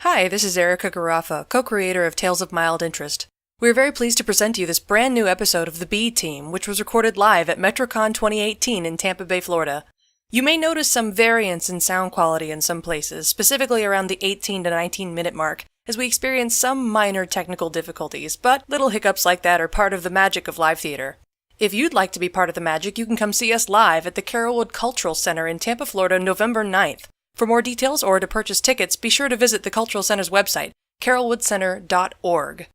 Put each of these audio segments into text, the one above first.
Hi, this is Erica Garraffa, co-creator of Tales of Mild Interest. We are very pleased to present to you this brand new episode of The B Team, which was recorded live at MetroCon 2018 in Tampa Bay, Florida. You may notice some variance in sound quality in some places, specifically around the 18 to 19 minute mark, as we experience some minor technical difficulties, but little hiccups like that are part of the magic of live theater. If you'd like to be part of the magic, you can come see us live at the Carrollwood Cultural Center in Tampa, Florida, November 9th. For more details or to purchase tickets, be sure to visit the Cultural Center's website, carrollwoodcenter.org.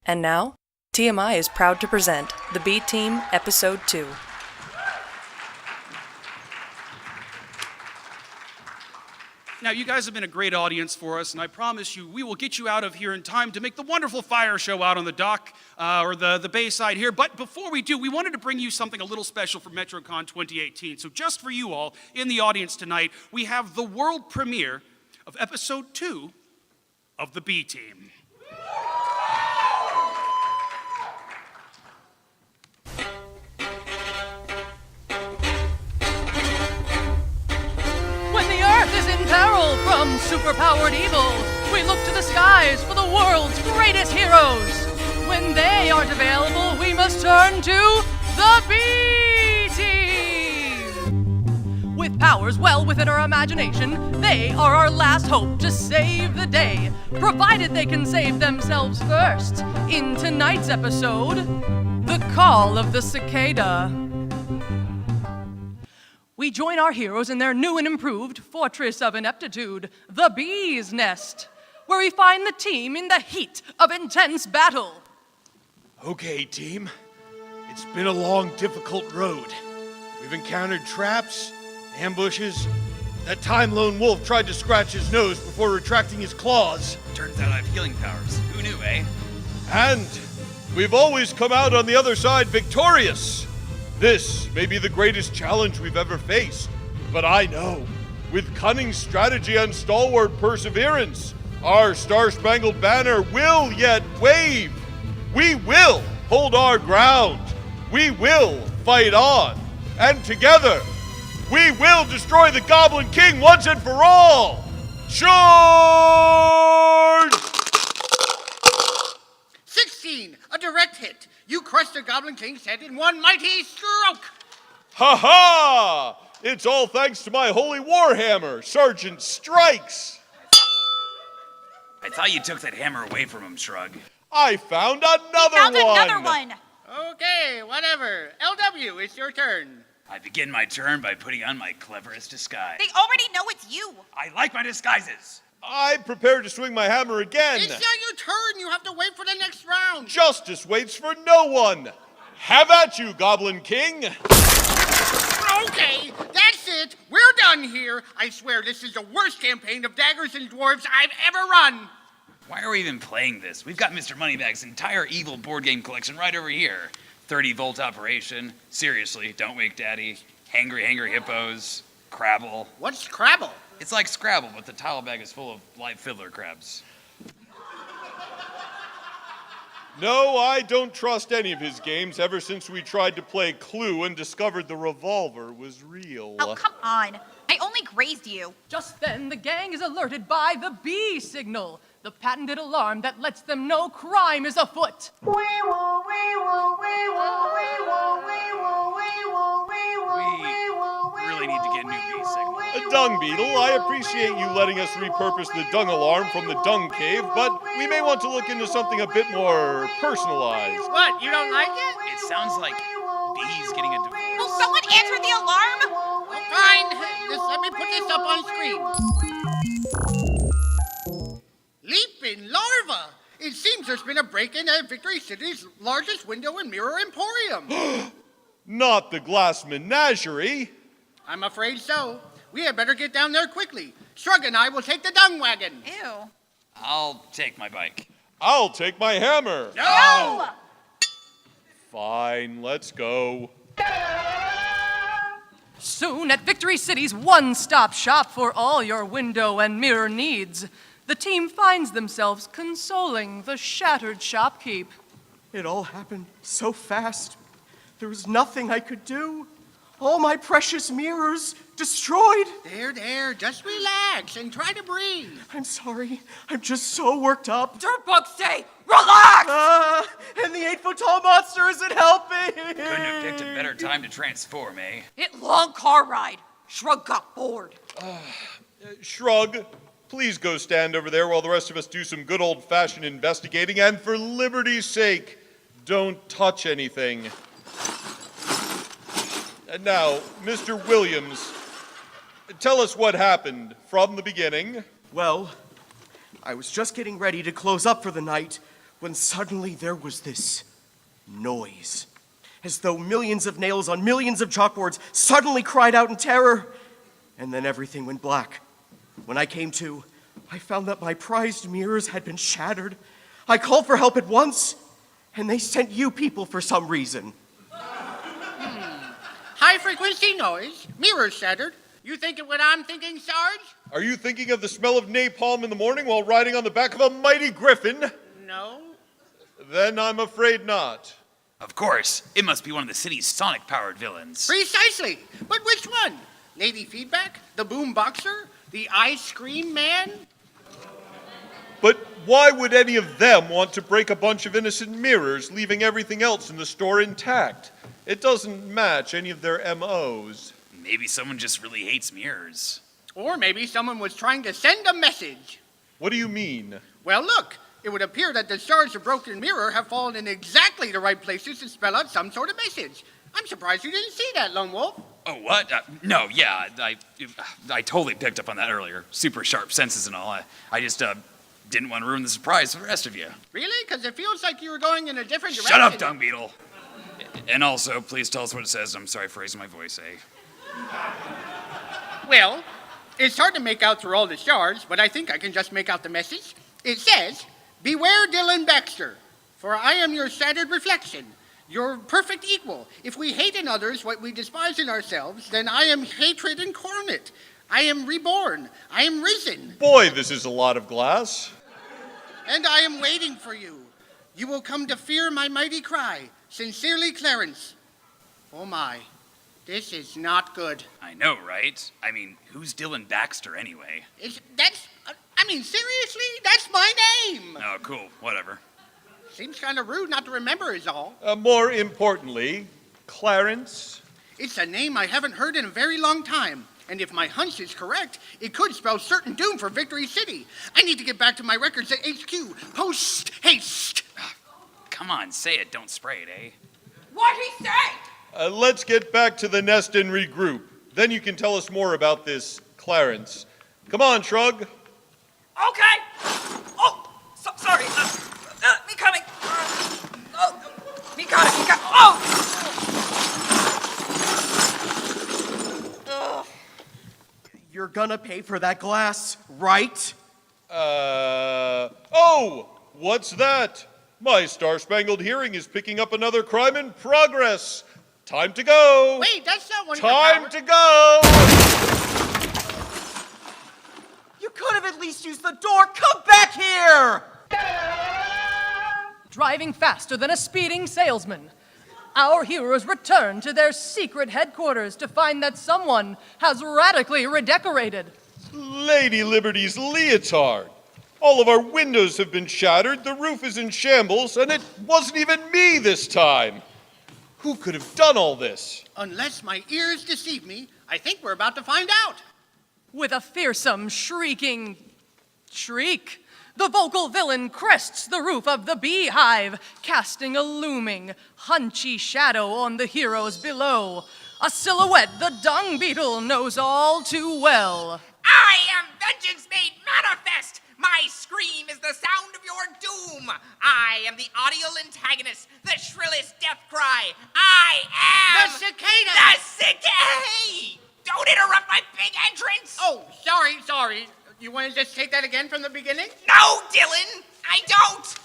And now, TMI is proud to present The B Team, Episode 2. Now, you guys have been a great audience for us, and I promise you, we will get you out of here in time to make the wonderful fire show out on the dock, or the bayside here. But before we do, we wanted to bring you something a little special for MetroCon 2018. So just for you all in the audience tonight, we have the world premiere of Episode 2 of The B Team. Peril from superpowered evil, we look to the skies for the world's greatest heroes. When they aren't available, we must turn to the B Team. With powers well within our imagination, they are our last hope to save the day, provided they can save themselves first. In tonight's episode, The Call of the Cicada. We join our heroes in their new and improved Fortress of Ineptitude, the Bee's Nest, where we find the team in the heat of intense battle. Okay, team. It's been a long, difficult road. We've encountered traps, ambushes. That time lone wolf tried to scratch his nose before retracting his claws. Turns out I have healing powers. Who knew, eh? And we've always come out on the other side victorious. This may be the greatest challenge we've ever faced, but I know, with cunning strategy and stalwart perseverance, our Star-Spangled Banner will yet wave. We will hold our ground. We will fight on. And together, we will destroy the Goblin King once and for all. Charge! 16, a direct hit. You crushed the Goblin King's head in one mighty stroke! Ha-ha! It's all thanks to my holy warhammer, Sergeant Strikes! I thought you took that hammer away from him, Shrug. I found another one! Okay, whatever. LW, it's your turn. I begin my turn by putting on my cleverest disguise. They already know it's you. I like my disguises. I'm prepared to swing my hammer again. It's not your turn. You have to wait for the next round. Justice waits for no one. Have at you, Goblin King. Okay, that's it. We're done here. I swear this is the worst campaign of daggers and dwarves I've ever run. Why are we even playing this? We've got Mr. Moneybag's entire evil board game collection right over here. 30-volt operation. Seriously, Don't Wake Daddy. Hangry Hippos. Crabble. What's Crabble? It's like Scrabble, but the tile bag is full of live fiddler crabs. No, I don't trust any of his games ever since we tried to play Clue and discovered the revolver was real. Oh, come on. I only grazed you. Just then, the gang is alerted by the B signal, the patented alarm that lets them know crime is afoot. We really need to get a new B signal. Dungbeetle, I appreciate you letting us repurpose the dung alarm from the dung cave, but we may want to look into something a bit more personalized. What, you don't like it? It sounds like B's getting a divorce. Will someone answer the alarm? Well, fine. Let me put this up on screen. Leaping larva! It seems there's been a break-in at Victory City's largest window and mirror emporium. Not the glass menagerie. I'm afraid so. We had better get down there quickly. Shrug and I will take the dung wagon. Ew. I'll take my bike. I'll take my hammer. No! Fine, let's go. Soon at Victory City's one-stop shop for all your window and mirror needs, the team finds themselves consoling the shattered shopkeep. It all happened so fast. There was nothing I could do. All my precious mirrors destroyed. There, just relax and try to breathe. I'm sorry. I'm just so worked up. Dirtbug, stay! Relax! And the 8-foot-tall monster isn't helping. Couldn't have picked a better time to transform, eh? It long car ride. Shrug got bored. Shrug, please go stand over there while the rest of us do some good old-fashioned investigating, and for liberty's sake, don't touch anything. And now, Mr. Williams, tell us what happened from the beginning. Well, I was just getting ready to close up for the night when suddenly there was this noise. As though millions of nails on millions of chalkboards suddenly cried out in terror. And then everything went black. When I came to, I found that my prized mirrors had been shattered. I called for help at once, and they sent you people for some reason. High-frequency noise, mirrors shattered. You thinking what I'm thinking, Sarge? Are you thinking of the smell of napalm in the morning while riding on the back of a mighty griffin? No. Then I'm afraid not. Of course, it must be one of the city's sonic-powered villains. Precisely. But which one? Lady Feedback? The Boom Boxer? The Ice Cream Man? But why would any of them want to break a bunch of innocent mirrors, leaving everything else in the store intact? It doesn't match any of their MOs. Maybe someone just really hates mirrors. Or maybe someone was trying to send a message. What do you mean? Well, look. It would appear that the shards of broken mirror have fallen in exactly the right places to spell out some sort of message. I'm surprised you didn't see that, Lone Wolf. Oh, what? No, yeah, I totally picked up on that earlier. Super sharp senses and all. I just didn't want to ruin the surprise for the rest of you. Really? Because it feels like you were going in a different direction. Shut up, Dungbeetle. And also, please tell us what it says. I'm sorry for raising my voice, eh? Well, it's hard to make out through all the shards, but I think I can just make out the message. It says, "Beware Dylan Baxter, for I am your shattered reflection, your perfect equal. If we hate in others what we despise in ourselves, then I am hatred incarnate. I am reborn. I am risen. Boy, this is a lot of glass. And I am waiting for you. You will come to fear my mighty cry. Sincerely, Clarence." Oh my, this is not good. I know, right? I mean, who's Dylan Baxter anyway? Seriously? That's my name. Oh, cool. Whatever. Seems kind of rude not to remember is all. More importantly, Clarence. It's a name I haven't heard in a very long time. And if my hunch is correct, it could spell certain doom for Victory City. I need to get back to my records at HQ. Post haste. Come on, say it. Don't spray it, eh? What'd he say? Let's get back to the nest and regroup. Then you can tell us more about this Clarence. Come on, Shrug. Okay. Oh, sorry. Me coming. Me got it. Oh. You're gonna pay for that glass, right? Oh, what's that? My star-spangled hearing is picking up another crime in progress. Time to go. Wait, that's not one of your Time powers. to go. You could have at least used the door. Come back here! Driving faster than a speeding salesman, our heroes return to their secret headquarters to find that someone has radically redecorated. Lady Liberty's leotard. All of our windows have been shattered, the roof is in shambles, and it wasn't even me this time. Who could have done all this? Unless my ears deceive me, I think we're about to find out. With a fearsome, shrieking shriek, the vocal villain crests the roof of the beehive, casting a looming, hunchy shadow on the heroes below. A silhouette the Dungbeetle knows all too well. I am vengeance made manifest! My scream is the sound of your doom! I am the audio antagonist, the shrillest death cry! I am... The Cicada! The Cicada! Hey! Don't interrupt my big entrance! Oh, sorry. You want to just take that again from the beginning? No, Dylan! I don't!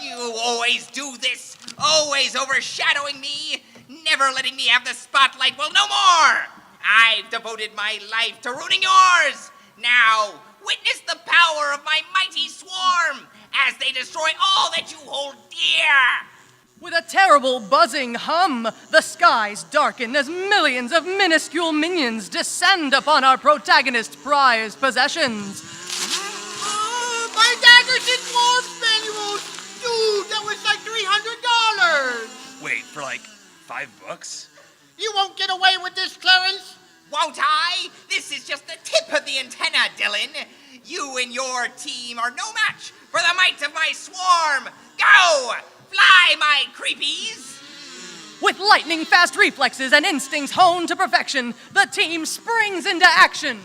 You always do this, always overshadowing me, never letting me have the spotlight. Well, no more! I've devoted my life to ruining yours! Now, witness the power of my mighty swarm as they destroy all that you hold dear! With a terrible buzzing hum, the skies darken as millions of minuscule minions descend upon our protagonist's prized possessions. My daggers and dwarf manuals! Dude, that was like $300! Wait, for like $5? You won't get away with this, Clarence! Won't I? This is just the tip of the antenna, Dylan. You and your team are no match for the might of my swarm. Go! Fly, my creepies! With lightning-fast reflexes and instincts honed to perfection, the team springs into action.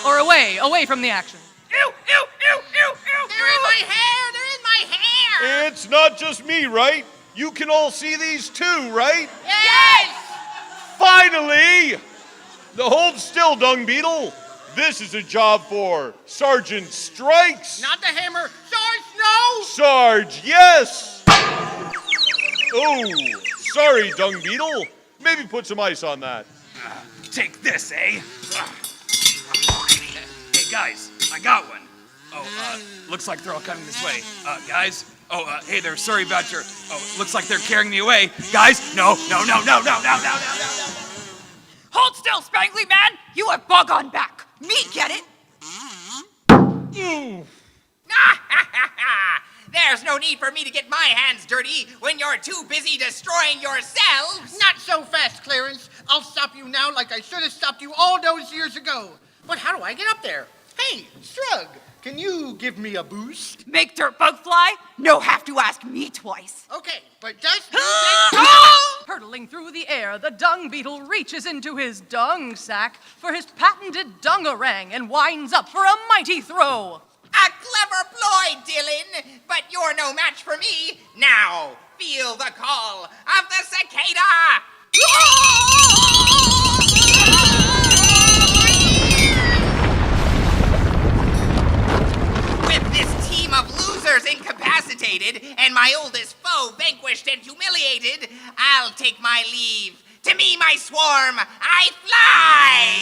Or away from the action. Ew, ew, ew, ew, ew! They're in my hair! They're in my hair! It's not just me, right? You can all see these too, right? Yes! Finally! Now hold still, Dungbeetle. This is a job for Sergeant Strikes. Not the hammer! Sarge, no! Sarge, yes! Oh, sorry, Dungbeetle. Maybe put some ice on that. Take this, eh? Hey, guys, I got one. Oh, looks like they're all coming this way. Guys? Hey there, sorry about your... looks like they're carrying me away. Guys, no. Hold still, Spangly Man! You have bug on back! Me get it? There's no need for me to get my hands dirty when you're too busy destroying yourselves. Not so fast, Clarence. I'll stop you now like I should have stopped you all those years ago. But how do I get up there? Hey, Shrug, can you give me a boost? Make dirt bug fly? No have to ask me twice. Okay, but just... Hurtling through the air, the Dungbeetle reaches into his dung sack for his patented dungarang and winds up for a mighty throw. A clever ploy, Dylan, but you're no match for me. Now, feel the call of the cicada. With this team of losers incapacitated and my oldest foe vanquished and humiliated, I'll take my leave. To me, my swarm, I fly!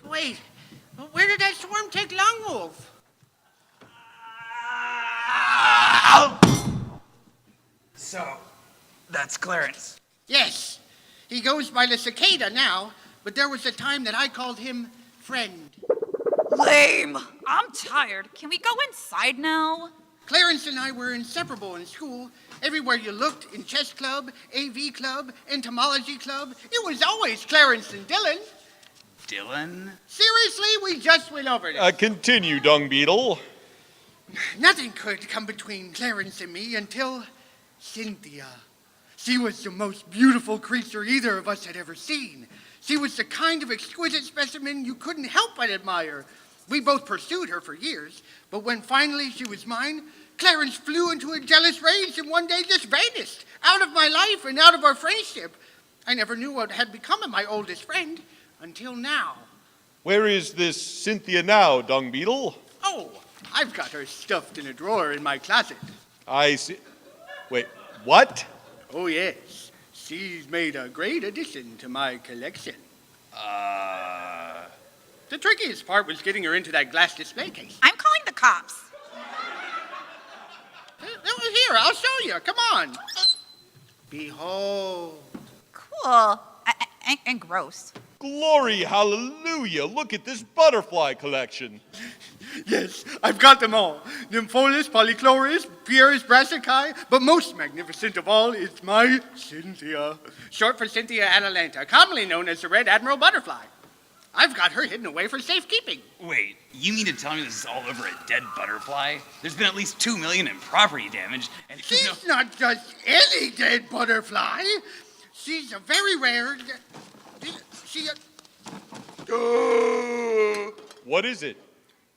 Wait, where did that swarm take Long Wolf? So, that's Clarence. Yes, he goes by the Cicada now, but there was a time that I called him friend. Lame. I'm tired. Can we go inside now? Clarence and I were inseparable in school. Everywhere you looked, in chess club, AV club, entomology club, it was always Clarence and Dylan. Dylan? Seriously, we just went over this. Continue, Dungbeetle. Nothing could come between Clarence and me until Cynthia. She was the most beautiful creature either of us had ever seen. She was the kind of exquisite specimen you couldn't help but admire. We both pursued her for years, but when finally she was mine, Clarence flew into a jealous rage and one day just vanished, out of my life and out of our friendship. I never knew what had become of my oldest friend until now. Where is this Cynthia now, Dungbeetle? Oh, I've got her stuffed in a drawer in my closet. I see. Wait, what? Oh, yes. She's made a great addition to my collection. The trickiest part was getting her into that glass display case. I'm calling the cops. Here, I'll show you. Come on. Behold. Cool. And gross. Glory, hallelujah. Look at this butterfly collection. Yes, I've got them all. Nympholis, Polychloris, Pieris brassicae, but most magnificent of all is my Cynthia. Short for Cynthia atalanta, commonly known as the Red Admiral Butterfly. I've got her hidden away for safekeeping. Wait, you mean to tell me this is all over a dead butterfly? There's been at least $2 million in property damage, and She's not just any dead butterfly. She's a very rare... What is it?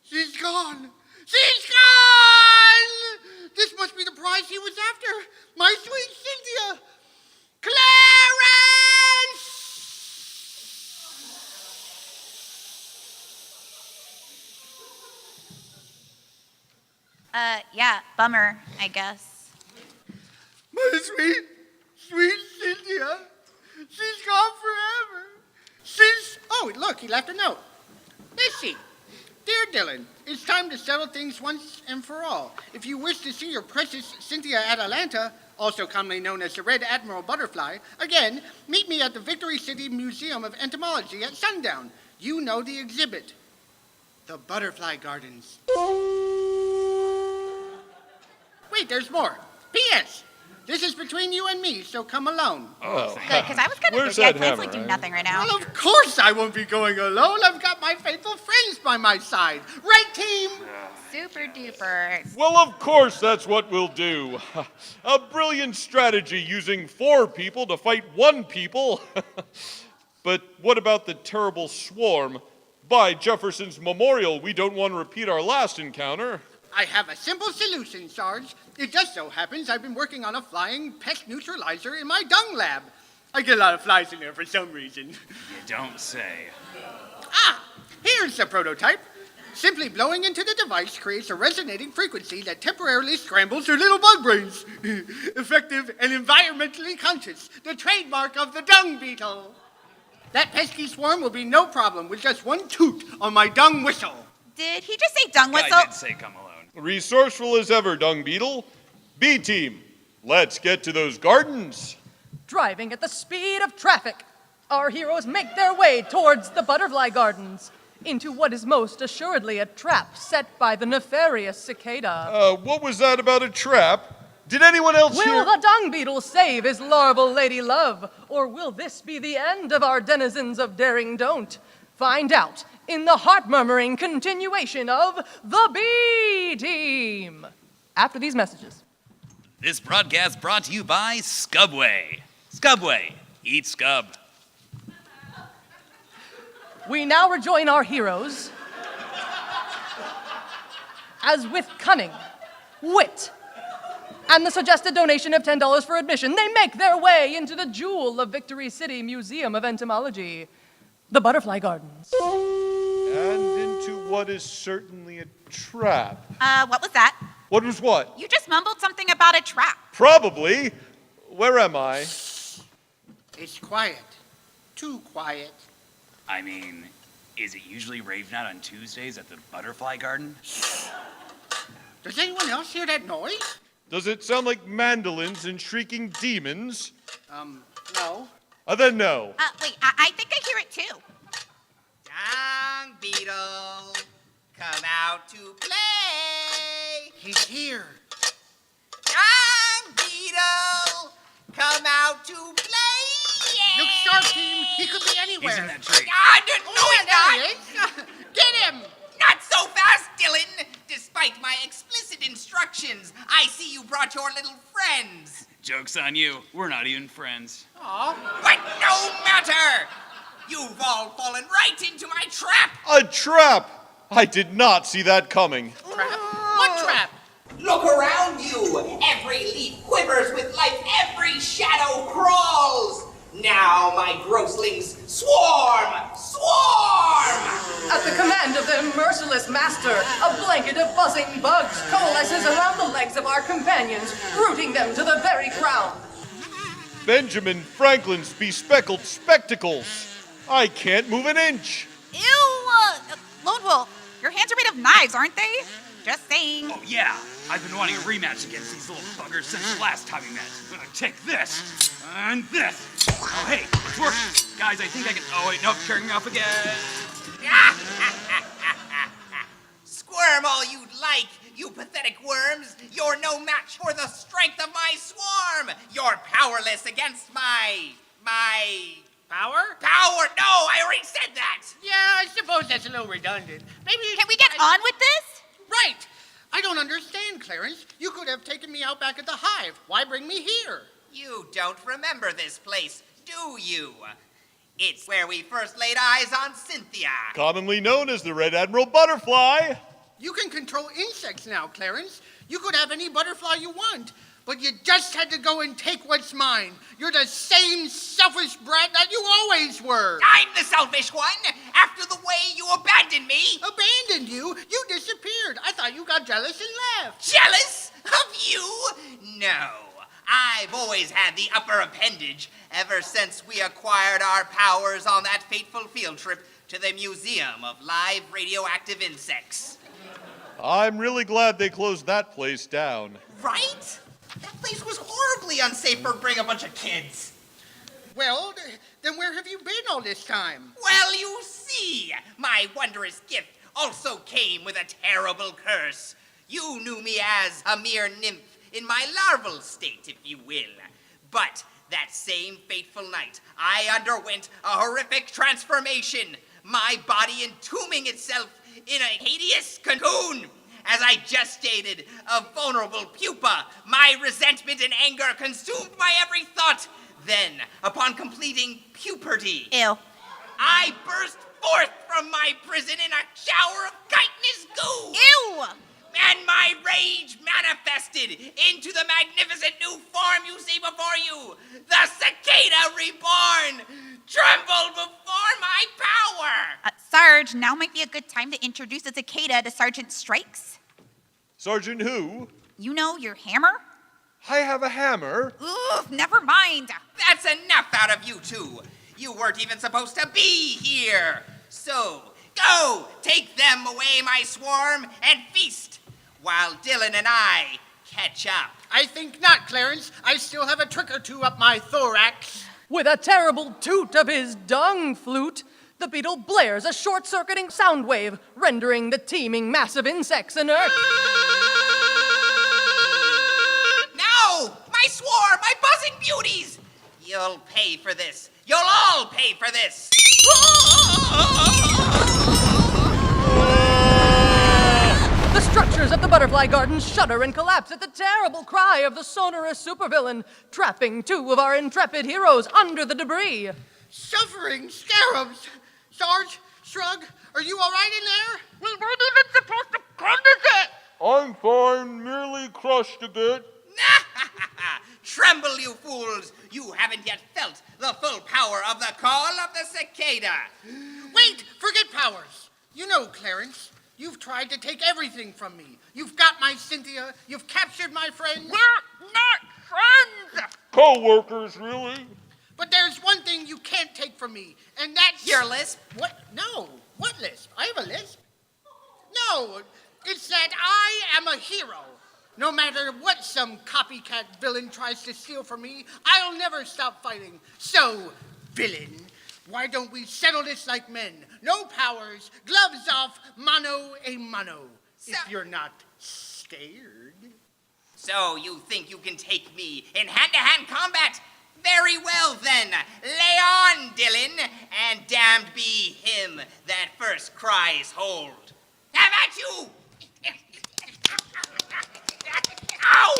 She's gone. She's gone! This must be the prize he was after. My sweet Cynthia. Clarence! Yeah, bummer, I guess. My sweet, sweet Cynthia. She's gone forever. Oh, look, he left a note. Missy, Dylan, it's time to settle things once and for all. If you wish to see your precious Cynthia Atalanta, also commonly known as the Red Admiral Butterfly, again, meet me at the Victory City Museum of Entomology at sundown. You know the exhibit, the Butterfly Gardens. Wait, there's more. P.S. This is between you and me, so come alone. Good, because I was kind of Where's busy. I that planned to hammer, do eh? nothing right now. Well, of course I won't be going alone. I've got my faithful friends by my side. Right, team? Super duper. Well, of course that's what we'll do. A brilliant strategy using 4 people to fight 1 people. But what about the terrible swarm? By Jefferson's memorial, we don't want to repeat our last encounter. I have a simple solution, Sarge. It just so happens I've been working on a flying pest neutralizer in my dung lab. I get a lot of flies in there for some reason. You don't say. Here's the prototype. Simply blowing into the device creates a resonating frequency that temporarily scrambles your little bug brains. Effective and environmentally conscious, the trademark of the Dungbeetle. That pesky swarm will be no problem with just 1 toot on my dung whistle. Did he just say dung whistle? I did say come alone. Resourceful as ever, Dungbeetle. B-Team, let's get to those gardens. Driving at the speed of traffic, our heroes make their way towards the Butterfly Gardens, into what is most assuredly a trap set by the nefarious Cicada. What was that about a trap? Did anyone else hear? Will the Dungbeetle save his larval lady love, or will this be the end of our denizens of Daring Don't? Find out in the heart-murmuring continuation of The B-Team, after these messages. This broadcast brought to you by Scubway. Scubway, eat scub. We now rejoin our heroes as with cunning, wit, and the suggested donation of $10 for admission, they make their way into the jewel of Victory City Museum of Entomology, the Butterfly Gardens. And into what is certainly a trap. What was that? What was what? You just mumbled something about a trap. Probably. Where am I? It's quiet. Too quiet. I mean, is it usually raved out on Tuesdays at the Butterfly Garden? Does anyone else hear that noise? Does it sound like mandolins and shrieking demons? No. Then no. Wait, I think I hear it too. Dungbeetle, come out to play. He's here. Dungbeetle, come out to play. Look sharp, team. He could be anywhere. He's in that tree. No, he's not. There he is. Get him. Not so fast, Dylan. Despite my explicit instructions, I see you brought your little friends. Joke's on you. We're not even friends. But no matter. You've all fallen right into my trap. A trap! I did not see that coming. Trap? What trap? Look around you. Every leaf quivers with life. Every shadow crawls. Now, my grosslings, swarm! Swarm! At the command of their merciless master, a blanket of buzzing bugs coalesces around the legs of our companions, rooting them to the very ground. Benjamin Franklin's bespeckled spectacles. I can't move an inch. Ew, Lone Wolf, your hands are made of knives, aren't they? Just saying. Oh, yeah. I've been wanting a rematch against these little buggers since the last time we met. I'm gonna take this and this. Oh, hey, it's working. Guys, I think I can. Oh, wait, nope, carrying me off again. Squirm all you'd like, you pathetic worms. You're no match for the strength of my swarm. You're powerless against my Power? power. No, I already said that. Yeah, I suppose that's a little redundant. Maybe. Can we get on with this? Right. I don't understand, Clarence. You could have taken me out back at the hive. Why bring me here? You don't remember this place, do you? It's where we first laid eyes on Cynthia. Commonly known as the Red Admiral Butterfly. You can control insects now, Clarence. You could have any butterfly you want, but you just had to go and take what's mine. You're the same selfish brat that you always were. I'm the selfish one. After the way you abandoned me. Abandoned you? You disappeared. I thought you got jealous and left. Jealous of you? No. I've always had the upper appendage ever since we acquired our powers on that fateful field trip to the Museum of Live Radioactive Insects. I'm really glad they closed that place down. Right? That place was horribly unsafe for bringing a bunch of kids. Well, then where have you been all this time? Well, you see, my wondrous gift also came with a terrible curse. You knew me as a mere nymph in my larval state, if you will. But that same fateful night, I underwent a horrific transformation, my body entombing itself in a hideous cocoon. As I gestated a vulnerable pupa, my resentment and anger consumed my every thought. Then, upon completing puberty, Ew. I burst forth from my prison in a shower of chitinous goo. Ew! And my rage manifested into the magnificent new form you see before you. The cicada reborn. Tremble before my power. Sarge, now might be a good time to introduce the cicada to Sergeant Strikes. Sergeant who? You know, your hammer? I have a hammer. Ooh, never mind. That's enough out of you two. You weren't even supposed to be here. So, go, take them away, my swarm, and feast, while Dylan and I catch up. I think not, Clarence. I still have a trick or two up my thorax. With a terrible toot of his dung flute, the beetle blares a short-circuiting sound wave, rendering the teeming mass of insects inert. No! My swarm! My buzzing beauties! You'll pay for this. You'll all pay for this. The structures of the butterfly garden shudder and collapse at the terrible cry of the sonorous supervillain, trapping two of our intrepid heroes under the debris. Suffering scarabs. Sarge, Shrug, are you all right in there? We weren't even supposed to come to this. I'm fine, merely crushed a bit. Tremble, you fools! You haven't yet felt the full power of the call of the cicada. Wait, forget powers. You know, Clarence, you've tried to take everything from me. You've got my Cynthia, you've captured my friends. We're not friends. Co-workers, really? But there's one thing you can't take from me, and that's... Your lisp? What? No. What lisp? I have a lisp. No, it's that I am a hero. No matter what some copycat villain tries to steal from me, I'll never stop fighting. So, villain, why don't we settle this like men? No powers, gloves off, mano a mano. If you're not scared. So you think you can take me in hand-to-hand combat? Very well, then. Lay on, Dylan, and damned be him that first cries hold. Have at you! Ow!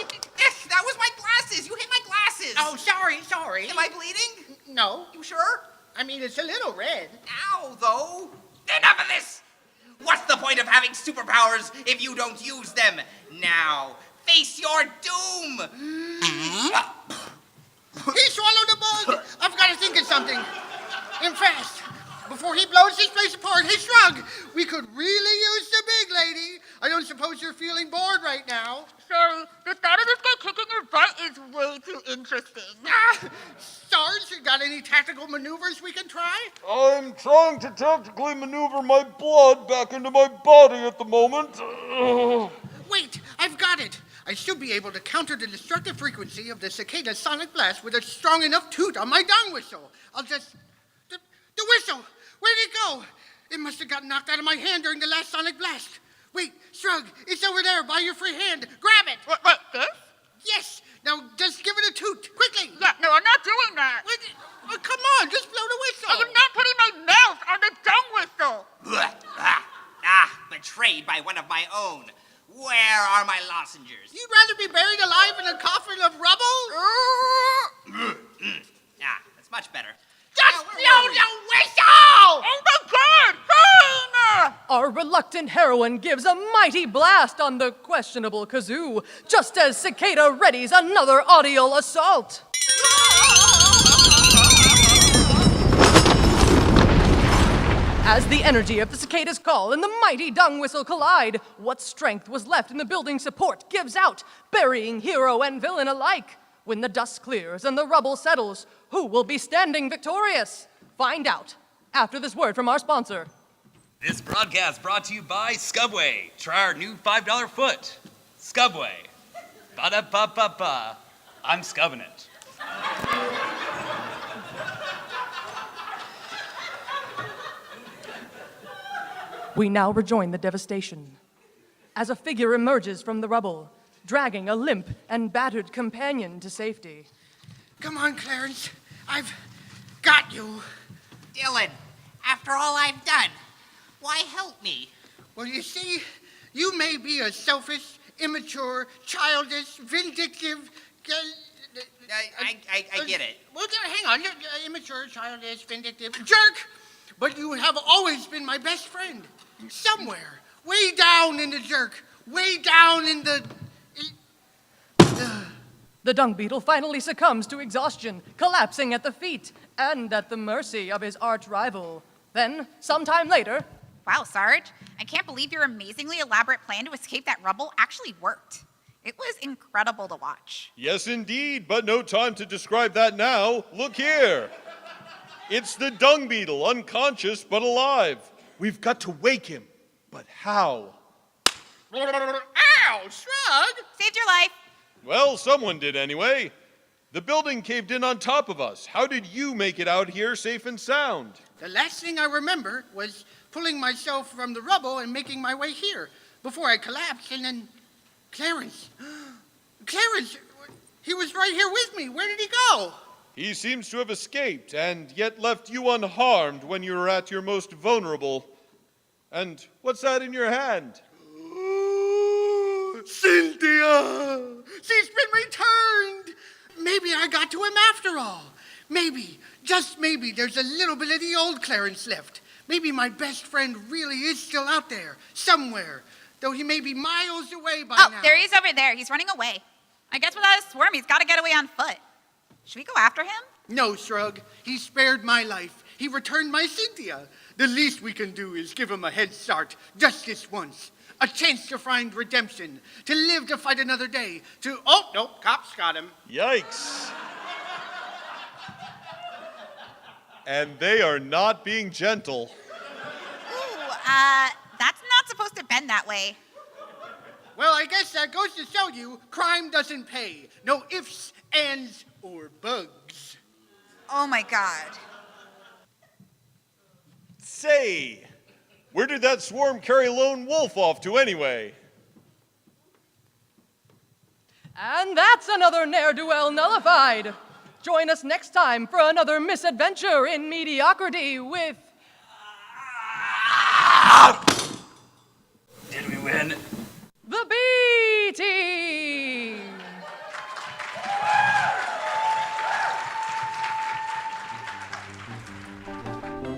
That was my glasses. You hit my glasses. Oh, sorry. Am I bleeding? No. You sure? I mean, it's a little red. Ow, though. Enough of this! What's the point of having superpowers if you don't use them? Now, face your doom! He swallowed a bug. I've got to think of something. And fast. Before he blows this place apart, hey, Shrug, we could really use the big lady. I don't suppose you're feeling bored right now. Sorry, the thought of this guy kicking your butt is way too interesting. Sarge, you got any tactical maneuvers we can try? I'm trying to tactically maneuver my blood back into my body at the moment. Wait, I've got it. I should be able to counter the destructive frequency of the cicada's sonic blast with a strong enough toot on my dung whistle. I'll just... The whistle! Where'd it go? It must have gotten knocked out of my hand during the last sonic blast. Wait, Shrug, it's over there by your free hand. Grab it! What, this? Yes! Now, just give it a toot, quickly! Yeah, no, I'm not doing that. What? Oh, come on, just blow the whistle! I am not putting my mouth on the dung whistle. Betrayed by one of my own. Where are my lozenges? You'd rather be buried alive in a coffin of rubble? That's much better. Just Now, blow the whistle! Oh my God! Fine! Our reluctant heroine gives a mighty blast on the questionable kazoo, just as Cicada readies another audio assault. As the energy of the cicada's call and the mighty dung whistle collide, what strength was left in the building support gives out, burying hero and villain alike. When the dust clears and the rubble settles, who will be standing victorious? Find out after this word from our sponsor. This broadcast brought to you by Scubway. Try our new $5 foot. Scubway. Ba-da-ba-ba-ba. I'm scubbing it. We now rejoin the devastation. As a figure emerges from the rubble, dragging a limp and battered companion to safety. Come on, Clarence. I've got you. Dylan, after all I've done, why help me? Well, you see, you may be a selfish, immature, childish, vindictive... I get it. Well, hang on. Immature, childish, vindictive, jerk! But you have always been my best friend. Somewhere, way down in the jerk, way down in the... The Dungbeetle finally succumbs to exhaustion, collapsing at the feet and at the mercy of his arch-rival. Then, sometime later... Wow, Sarge, I can't believe your amazingly elaborate plan to escape that rubble actually worked. It was incredible to watch. Yes, indeed, but no time to describe that now. Look here. It's the Dungbeetle, unconscious but alive. We've got to wake him. But how? Ow, Shrug! Saved your life. Well, someone did anyway. The building caved in on top of us. How did you make it out here safe and sound? The last thing I remember was pulling myself from the rubble and making my way here before I collapsed, and then Clarence, he was right here with me. Where did he go? He seems to have escaped and yet left you unharmed when you were at your most vulnerable. And what's that in your hand? Cynthia! She's been returned! Maybe I got to him after all. Maybe, just maybe, there's a little bit of the old Clarence left. Maybe my best friend really is still out there, somewhere, though he may be miles away by now. Oh, there he is over there. He's running away. I guess without a swarm, he's got to get away on foot. Should we go after him? No, Shrug. He spared my life. He returned my Cynthia. The least we can do is give him a head start, just this once. A chance to find redemption, to live to fight another day, to... Oh, no, cops got him. Yikes. And they are not being gentle. Ooh, that's not supposed to bend that way. Well, I guess that goes to show you crime doesn't pay. No ifs, ands, or bugs. Oh my God. Say, where did that swarm carry Lone Wolf off to anyway? And that's another ne'er-do-well nullified. Join us next time for another misadventure in mediocrity with... Did we win? The B Team!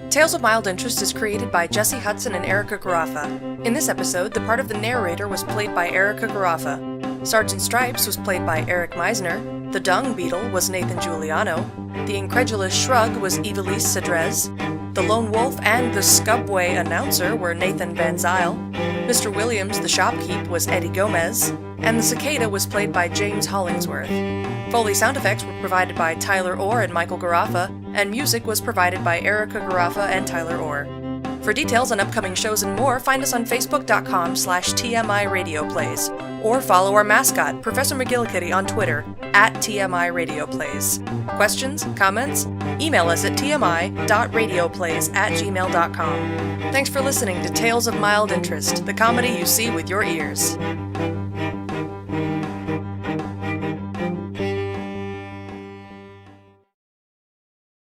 Tales of Mild Interest is created by Jesse Hutson and Erica Garraffa. In this episode, the part of the narrator was played by Erica Garraffa. Sergeant Stripes was played by Eric Meisner. The Dungbeetle was Nathan Giuliano. The Incredulous Shrug was Evilise Cedrez. The Lone Wolf and the Scubway announcer were Nathan Van Zyl. Mr. Williams, the shopkeep, was Eddie Gomez. And the Cicada was played by James Hollingsworth. Foley sound effects were provided by Tyler Orr and Michael Garraffa, and music was provided by Erica Garraffa and Tyler Orr. For details on upcoming shows and more, find us on Facebook.com/TMI Radio Plays, or follow our mascot, Professor McGillicuddy, on Twitter, @TMI Radio Plays. Questions? Comments? Email us at tmi.radioplays@gmail.com. Thanks for listening to Tales of Mild Interest, the comedy you see with your ears.